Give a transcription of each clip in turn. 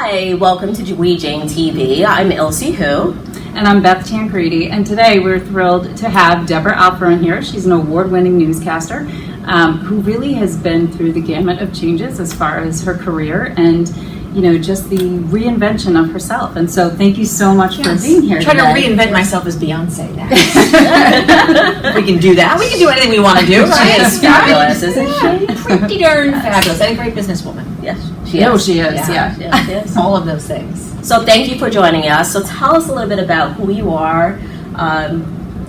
Hi, welcome to WeJane TV. I'm Ilse Hu. And I'm Beth Tancredi, and today we're thrilled to have Debra Alfarone here. She's an award-winning newscaster who really has been through the gamut of changes as far as her career and, you know, just the reinvention of herself. And so thank you so much for being here Try today. to reinvent myself as Beyonce now. We can do that. We can do anything we want to do. She is fabulous, isn't she? Pretty darn fabulous. And a great businesswoman. Yes, She is, yeah. Yes. All of those things. So thank you for joining us. So tell us a little bit about who you are,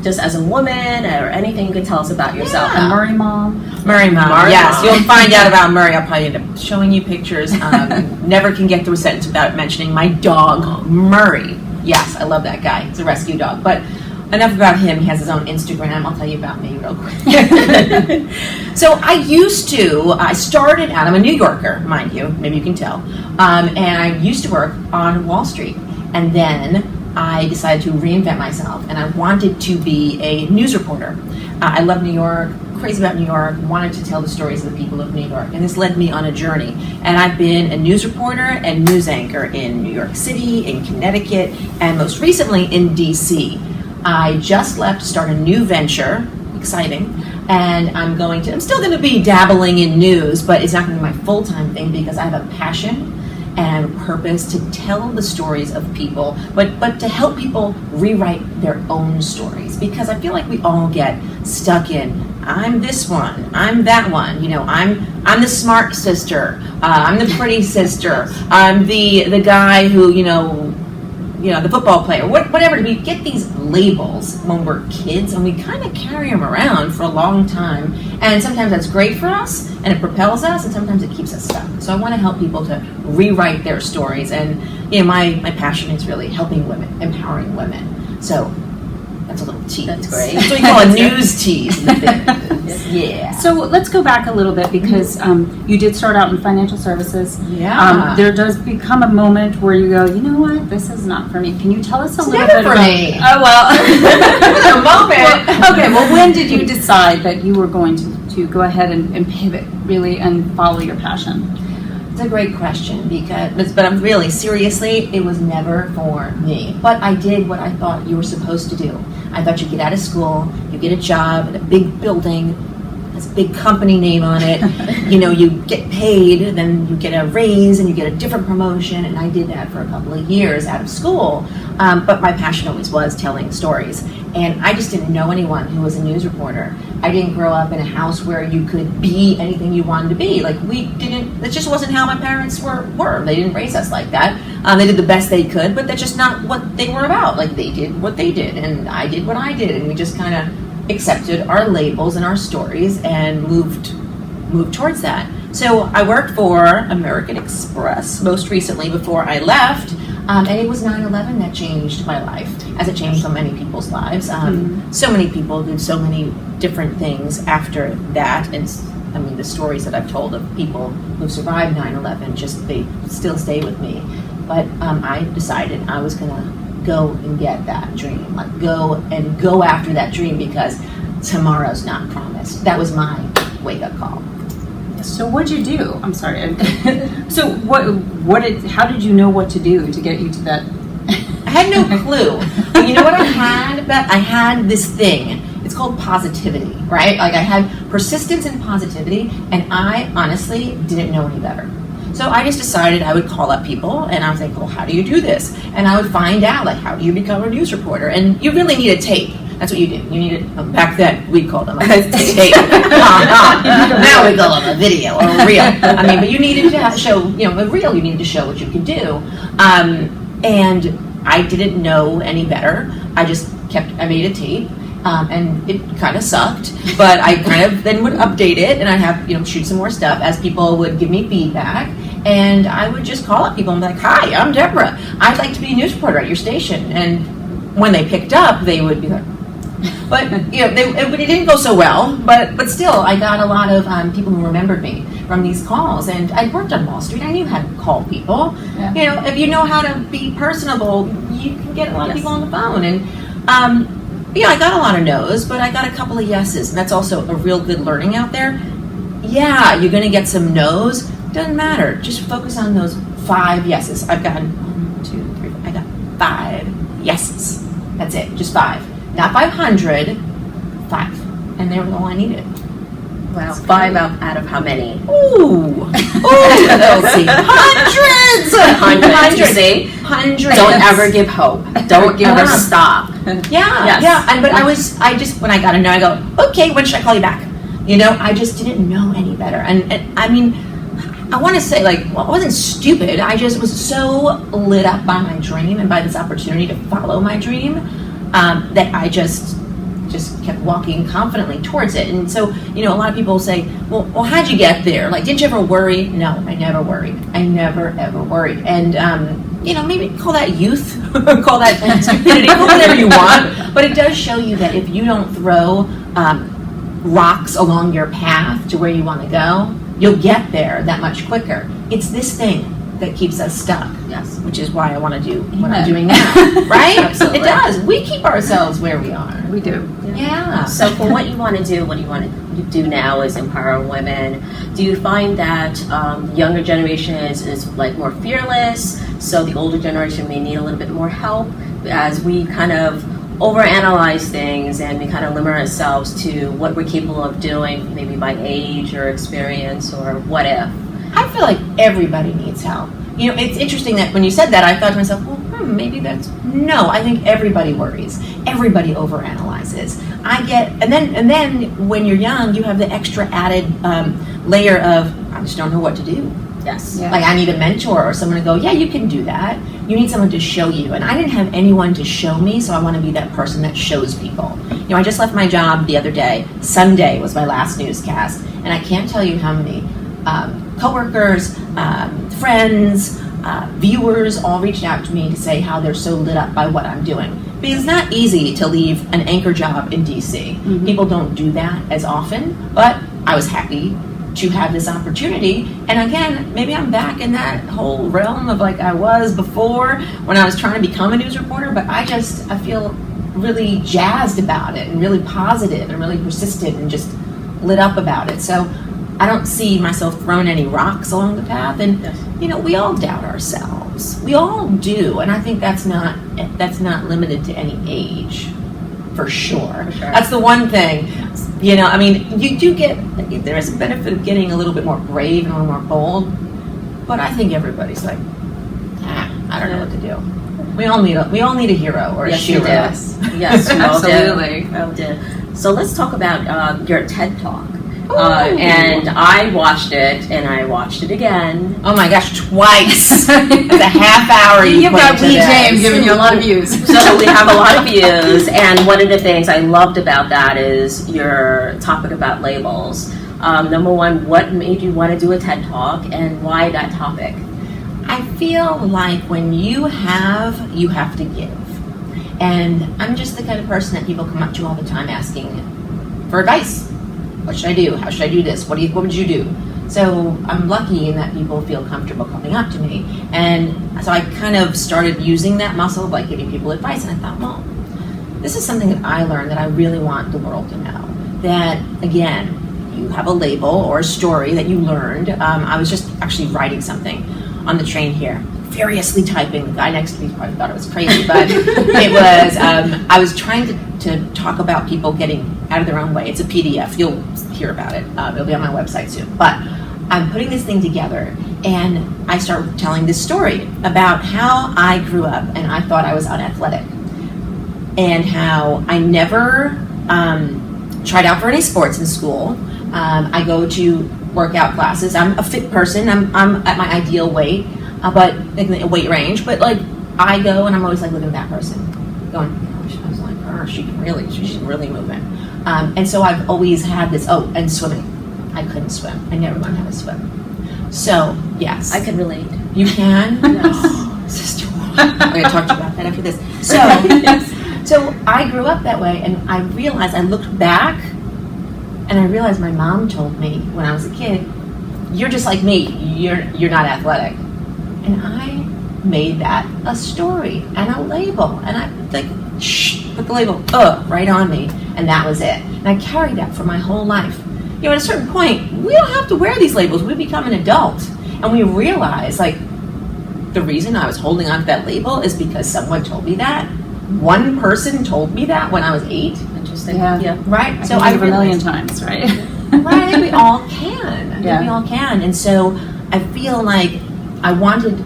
just as a woman, or anything you can tell us about yourself. A Murray mom. Murray mom. Murray Yes, mom. you'll find out about Murray. I'll probably end up showing you pictures. Never can get through a sentence without mentioning my dog, Murray. Yes, I love that guy. He's a rescue dog. But enough about him. He has his own Instagram. I'll tell you about me real quick. So I started out, I'm a New Yorker, mind you, maybe you can tell, and I used to work on Wall Street. And then I decided to reinvent myself, and I wanted to be a news reporter. I love New York, crazy about New York, wanted to tell the stories of the people of New York, and this led me on a journey. And I've been a news reporter and news anchor in New York City, in Connecticut, and most recently in DC. I just left to start a new venture, exciting, and I'm still going to be dabbling in news, but it's not going to be my full-time thing because I have a passion and a purpose to tell the stories of people, but to help people rewrite their own stories, because I feel like we all get stuck in, I'm this one, I'm that one, you know, I'm the smart sister, I'm the pretty sister, I'm the guy who, you know, the football player, whatever. We get these labels when we're kids, and we kind of carry them around for a long time. And sometimes that's great for us, and it propels us, and sometimes it keeps us stuck. So I want to help people to rewrite their stories. And my passion is really helping women, empowering women. So that's a little tease. That's great. That's what we call a news tease. Yeah. So let's go back a little bit because you did start out in financial services. Yeah. There does become a moment where you go, you know what, this is not for me. Can you tell us a little never bit for about? me. Oh well. A moment. Okay. Well, when did you decide that you were going to go ahead and pivot really and follow your passion? It's a great question but I'm really seriously, it was never for me. But I did what I thought you were supposed to do. I thought you'd get out of school, you get a job at a big building, has a big company name on it, you get paid, then you get a raise and you get a different promotion, and I did that for a couple of years out of school. But my passion always was telling stories, and I just didn't know anyone who was a news reporter. I didn't grow up in a house where you could be anything you wanted to be. That just wasn't how my parents were. They didn't raise us like that. They did the best they could, but that's just not what they were about. Like, they did what they did, and I did what I did, and we just kind of accepted our labels and our stories and moved towards that. So I worked for American Express most recently before I left, and it was 9/11 that changed my life, as it changed so many people's lives. So many people did so many different things after that, and I mean, the stories that I've told of people who survived 9/11, they still stay with me. But I decided I was going to go and get that dream, go after that dream, because tomorrow's not promised. That was my wake-up call. So what'd you do? I'm sorry. So how did you know what to do to get you to that? I had no clue. But you know what I had? I had this thing. It's called positivity, right? Like, I had persistence and positivity, and I honestly didn't know any better. So I just decided I would call up people, and I was like, well, how do you do this? And I would find out, how do you become a news reporter? And you really need a tape. That's what you do. You needed, back then, we called them a tape. Now we call them a video or a reel. But you needed to show, a reel, you needed to show what you could do. And I didn't know any better. I made a tape. And it kind of sucked, but I kind of then would update it, and I'd have, shoot some more stuff as people would give me feedback. And I would just call up people and be like, hi, I'm Debra. I'd like to be a news reporter at your station. And when they picked up, they would be like, but, it didn't go so well, but still, I got a lot of people who remembered me from these calls. And I worked on Wall Street. I knew how to call people. Yeah. If you know how to be personable, you can get a lot of people on the phone. And, I got a lot of no's, but I got a couple of yeses, and that's also a real good learning out there. Yeah, you're going to get some no's. Doesn't matter. Just focus on those 5 yeses. I've gotten 1, 2, 3, 4, I got 5 yeses. That's it, just 5. Not 500, 5. And they were all I needed. Wow, 5 out of how many? Ooh, let's see, hundreds, You see? hundreds. Don't ever give hope. Don't ever stop. Yeah, Yes. yeah. But I just, when I got a no, I go, okay, when should I call you back? You know, I just didn't know any better. And I mean, I want to say, like, well, I wasn't stupid. I just was so lit up by my dream and by this opportunity to follow my dream that I just kept walking confidently towards it. And so, you know, a lot of people say, well, how'd you get there? Like, did you ever worry? No, I never worried. I never, ever worried. And, you know, maybe call that youth, call that stupidity, call whatever you want. But it does show you that if you don't throw rocks along your path to where you want to go, you'll get there that much quicker. It's this thing that keeps us stuck. Yes. Which is why I want to do what I'm doing now. Right? Absolutely. It does. We keep ourselves where we are. We do. Yeah. So for what you want to do now is empower women. Do you find that younger generation is like more fearless, so the older generation may need a little bit more help as we kind of overanalyze things and we kind of limit ourselves to what we're capable of doing, maybe by age or experience or what if? I feel like everybody needs help. You know, it's interesting that when you said that, I thought to myself, well, maybe that's, no, I think everybody worries. Everybody overanalyzes. And then when you're young, you have the extra added layer of, I just don't know what to do. Yes. Yeah. Like, I need a mentor or someone to go, yeah, you can do that. You need someone to show you. And I didn't have anyone to show me, so I want to be that person that shows people. You know, I just left my job the other day. Sunday was my last newscast. And I can't tell you how many coworkers, friends, viewers all reached out to me to say how they're so lit up by what I'm doing. Because it's not easy to leave an anchor job in DC. Mm-hmm. People don't do that as often, but I was happy to have this opportunity. And again, maybe I'm back in that whole realm of like I was before when I was trying to become a news reporter, but I feel really jazzed about it and really positive and really persistent and just lit up about it. So I don't see myself throwing any rocks along the path. And you know, we all doubt ourselves. We all do, and I think that's not limited to any age, for sure. That's the one thing. You know, I mean, you do there is a benefit of getting a little bit more brave and a little more bold, but I think everybody's like, I don't know what to do. We all need a hero or a hero. Yes, we all do. Absolutely. We all do. So let's talk about your TED Talk. And I watched it, and I watched it again. Oh my gosh, twice! It's a half hour. You've got WeJane giving you a lot of views. So we have a lot of views, and one of the things I loved about that is your topic about labels. Number one, what made you want to do a TED Talk, and why that topic? I feel like when you have to give. And I'm just the kind of person that people come up to all the time asking for advice. What should I do? How should I do this? What would you do? So I'm lucky in that people feel comfortable coming up to me. And so I kind of started using that muscle of like giving people advice. And I thought, well, this is something that I learned that I really want the world to know. That, again, you have a label or a story that you learned. I was just actually writing something on the train here, furiously typing. The guy next to me probably thought it was crazy, but it was, I was trying to talk about people getting out of their own way. It's a PDF. You'll hear about it. It'll be on my website soon. But I'm putting this thing together, and I start telling this story about how I grew up and I thought I was unathletic, and how I never tried out for any sports in school. I go to workout classes. I'm a fit person. I'm at my ideal weight, but in the weight range. But like I go, and I'm always like looking at that person, going, gosh, I was like, she's really moving. And so I've always had this. Oh, and swimming. I couldn't swim. I never learned how to swim. So yes, I can relate. You can. Yes. Sister, I'm going to talk to you about that after this. So, so I grew up that way, and I realized, I looked back, and I realized my mom told me when I was a kid, "You're just like me. You're not athletic," and I made that a story and a label, and I like put the label right on me, and that was it. And I carried that for my whole life. You know, at a certain point, we don't have to wear these labels. We become an adult, and we realize, like, the reason I was holding on to that label is because someone told me that. One person told me that when I was 8. Interesting. Yeah. Right? So I a million times, right? Right, I think we all can. I think Yeah. we all can. And so I feel like I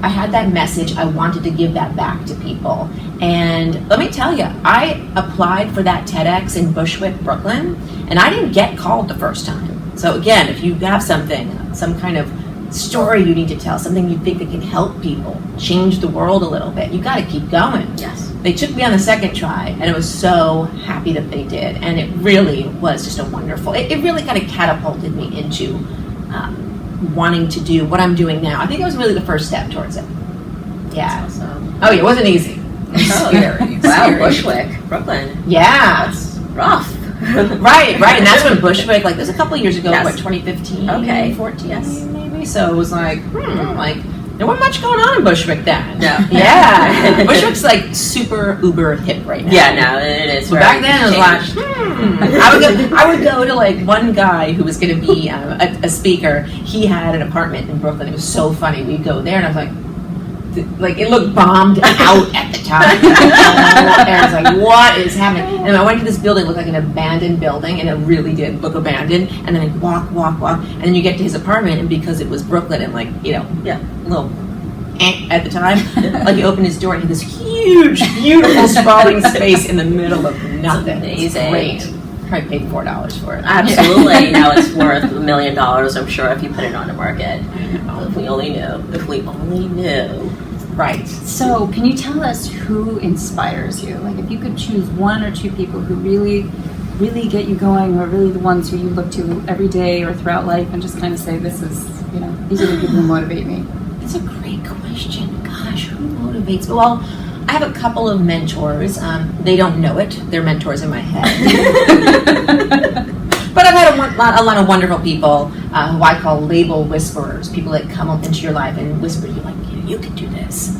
had that message, I wanted to give that back to people. And let me tell you, I applied for that TEDx in Bushwick, Brooklyn, and I didn't get called the first time. So again, if you have something, some kind of story you need to tell, something you think that can help people, change the world a little bit, you got to keep going. Yes. They took me on the second try, and I was so happy that they did. And it really was just a wonderful, it really kind of catapulted me into wanting to do what I'm doing now. I think it was really the first step towards it. Yeah. That's awesome. Oh, yeah, it wasn't easy. It was scary. Wow, Scary. Bushwick, Brooklyn. Yeah. That's rough. Right. And that's when Bushwick, like, this was a couple years ago, Yes. what, 2015? Okay. 14, Yes. maybe? So it was like, like, there wasn't much going on in Bushwick then. No. Yeah. Bushwick's like super uber hip right now. Yeah, no, it is. But back then, it was like, I would go to like one guy who was going to be a speaker. He had an apartment in Brooklyn. It was so funny. We'd go there, and I was like it looked bombed out at the time. And I was like, what is happening? And I went to this building, it looked like an abandoned building, and it really did look abandoned. And then I'd walk, and then you get to his apartment, and because it was Brooklyn and like, you know, little at the time, like he opened his door and he had this huge, beautiful sprawling space in the middle of nothing. Amazing. Great. Probably paid $4 for it. Absolutely. Now it's worth $1 million, I'm sure, if you put it on the market. If we only knew. If we only knew. Right. So, can you tell us who inspires you? Like, if you could choose one or two people who really get you going, or really the ones who you look to every day or throughout life, and just kind of say, this is, you know, these are the people who motivate me. That's a great question. Gosh, who motivates me? Well, I have a couple of mentors. They don't know it. They're mentors in my head. But I've had a lot of wonderful people who I call label whisperers, people that come up into your life and whisper to you, like, you can do this.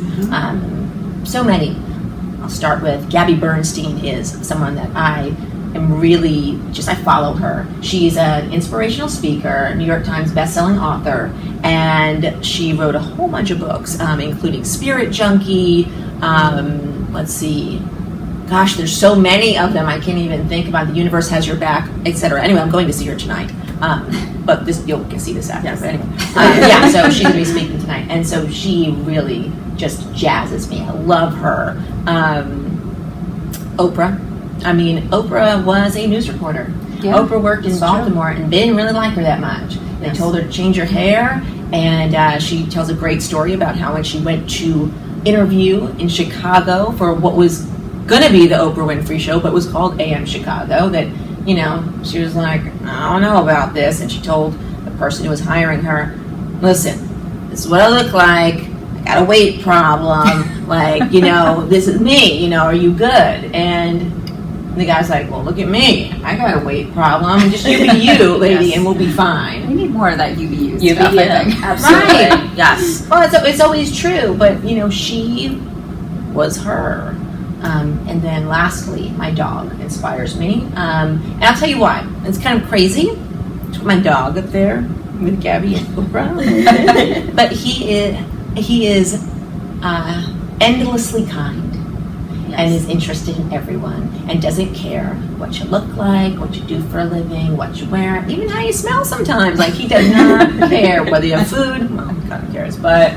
So many. I'll start with Gabby Bernstein is someone that I am really I follow her. She's an inspirational speaker, New York Times bestselling author, and she wrote a whole bunch of books, including Spirit Junkie. Let's see. Gosh, there's so many of them. I can't even think about. The Universe Has Your Back, etc. Anyway, I'm going to see her tonight. But you'll can see this after. Yes. But anyway, so she's going to be speaking tonight, and so she really just jazzes me. I love her. Oprah. I mean, Oprah was a news reporter. Yeah, Oprah worked in Baltimore, and they didn't really like her that much. They told her to change her hair, and she tells a great story about how when she went to interview in Chicago for what was going to be the Oprah Winfrey Show, but was called AM Chicago, that, you know, she was like, I don't know about this, and she told the person who was hiring her, listen, this is what I look like, I got a weight problem, like, you know, this is me, you know, are you good? And the guy's like, well, look at me, I got a weight problem, just you be you, lady, Yes. and we'll be fine. We need more of that UBU You stuff, I think. Absolutely. Right. Yes. Well, it's always true, but, you know, she was her. And then lastly, my dog inspires me. And I'll tell you why. It's kind of crazy to put my dog up there with Gabby and Oprah. But he is endlessly kind. And is interested in everyone and doesn't care what you look like, what you do for a living, what you wear, even how you smell sometimes. Like, he does not care whether you have food. Well, he kind of cares, but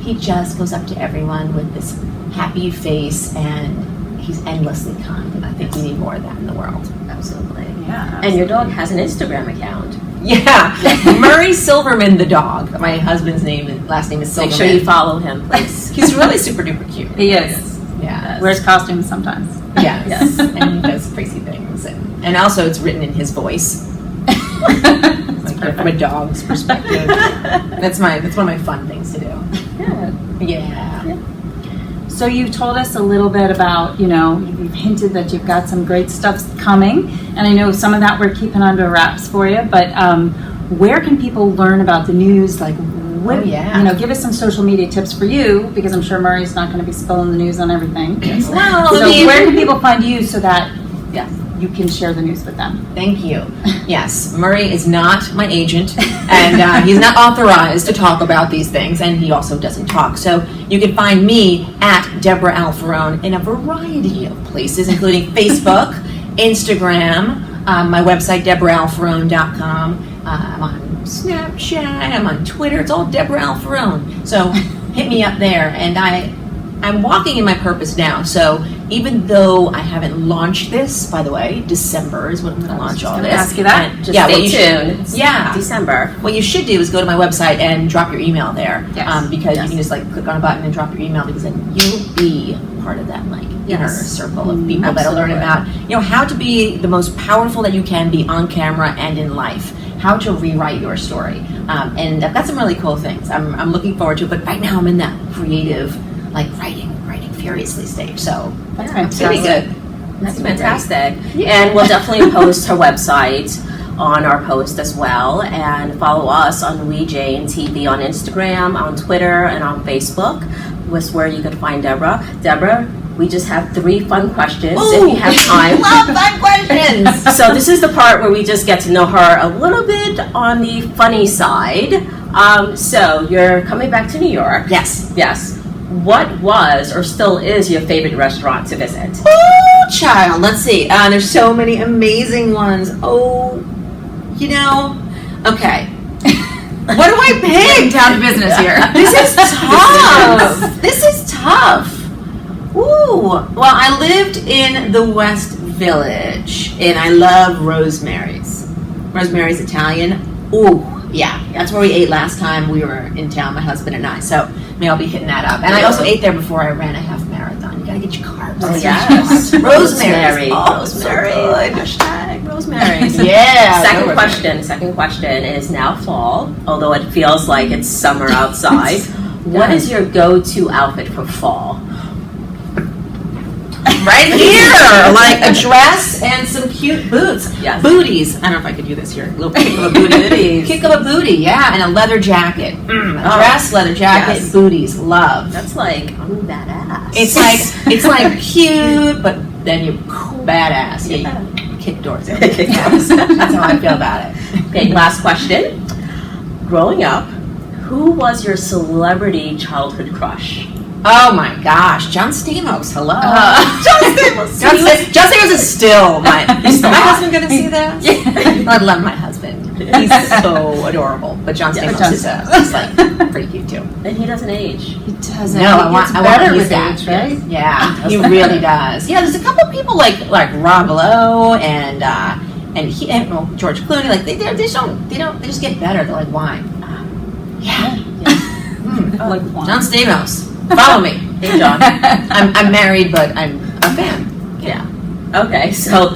he just goes up to everyone with this happy face, and he's endlessly kind. And I think we need more of that in the world. Absolutely. Yeah. And your dog has an Instagram account. Yeah, Murray Silverman, the dog. My husband's last name is Silverman. Make sure you follow him, please. He's really super duper cute. He is. Yeah. Wears costumes sometimes. Yes. Yes. And he does crazy things. And also it's written in his voice. Like, from a dog's perspective. That's one of my fun things to do. Yeah. So you told us a little bit about, you know, you've hinted that you've got some great stuff coming, and I know some of that we're keeping under wraps for you, but where can people learn about the news? Like, what, you know, give us some social media tips for you, because I'm sure Murray's not going to be spilling the news on everything. Well, So where can people find you so that you can share the news with them. Thank you. Yes, Murray is not my agent, and he's not authorized to talk about these things, and he also doesn't talk. So you can find me at Debra Alfarone in a variety of places, including Facebook, Instagram, my website, DebraAlfarone.com. I'm on Snapchat, I'm on Twitter. It's all Debra Alfarone. So hit me up there, and I'm walking in my purpose now. So even though I haven't launched this, by the way, December is when I'm going to launch all this. Ask you that. Just stay tuned. It's Yeah. December. What you should do is go to my website and drop your email there. Yes. Because Yes. you can just like click on a button and drop your email, because then you'll be part of that like inner Yes. circle of people that are learning Absolutely. about how to be the most powerful that you can be on camera and in life. How to rewrite your story. And I've got some really cool things. I'm looking forward to it, but right now I'm in that creative, like writing furiously stage. So That's it's gonna be fantastic. good. That's fantastic. And we'll definitely post her website on our post as well. And follow us on WeJane TV on Instagram, on Twitter, and on Facebook, was where you can find Debra. Debra, we just have 3 fun questions if you have time. Love 5 questions. So this is the part where we just get to know her a little bit on the funny side. So you're coming back to New York. Yes. Yes. What was or still is your favorite restaurant to visit? Oh, child. Let's see. There's so many amazing ones. Oh, okay. What do I pick? Down to business here. This is tough. This is tough. Ooh. Well, I lived in the West Village, and I love Rosemary's. Rosemary's Italian. Ooh, yeah. That's where we ate last time we were in town, my husband and I. So maybe I'll be hitting that up. And I also ate there before I ran a half marathon. You gotta get your carbs. Oh, yes. Rosemary. Oh, Rosemary. so good. Hashtag Rosemary. Yeah. Second question is now fall, although it feels like it's summer outside. What is your go-to outfit for fall? Right here, like a dress and some cute boots. Yes. Booties. I don't know if I could do this here. A little kick of a booty. Booties. Kick of a booty, yeah, and a leather jacket. A dress, leather jacket, Yes. booties. Love. That's like, I'm badass. It's like cute, but then you're badass. Yeah, you kick doors in. That's how I feel about it. Okay, last question. Growing up, who was your celebrity childhood crush? Oh my gosh, John Stamos. Hello. John Stamos. John Stamos is still my. Is my husband going to see this? Yeah. I love my husband. He's so adorable. But John Yeah, Stamos is like pretty cute too. And he doesn't age. He doesn't. No, I want better his with dad. age, right? Yeah, he really does. Yeah, there's a couple people like Rob Lowe and George Clooney. Like they just get better. They're like wine. Yeah. Like wine. John Stamos. Follow me. Hey, John. I'm married, but I'm a fan. Yeah. Okay, so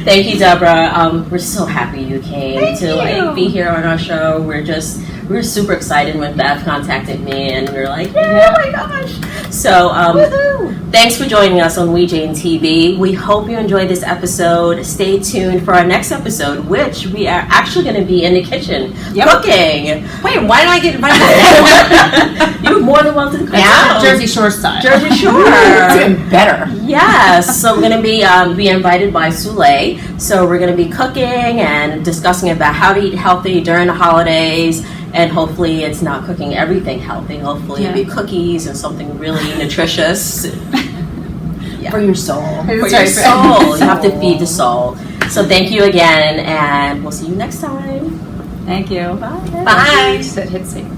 thank you, Debra. We're so happy you came to be here on our show. We're super excited when Beth contacted me, and we were like, oh my gosh. So thanks for joining us on WeJane TV. We hope you enjoyed this episode. Stay tuned for our next episode, which we are actually going to be in the kitchen cooking. Wait, why did I get invited? You're more than welcome to cook. Yeah. Jersey Shore style. Jersey Shore. It's even better. Yes, so we're going to be invited by Soule. So we're going to be cooking and discussing about how to eat healthy during the holidays. And hopefully it's not cooking everything healthy. Hopefully it'll be cookies and something really nutritious. For your soul. For your soul. You have to feed the soul. So thank you again, and we'll see you next time. Thank you. Bye. Bye. Hit save.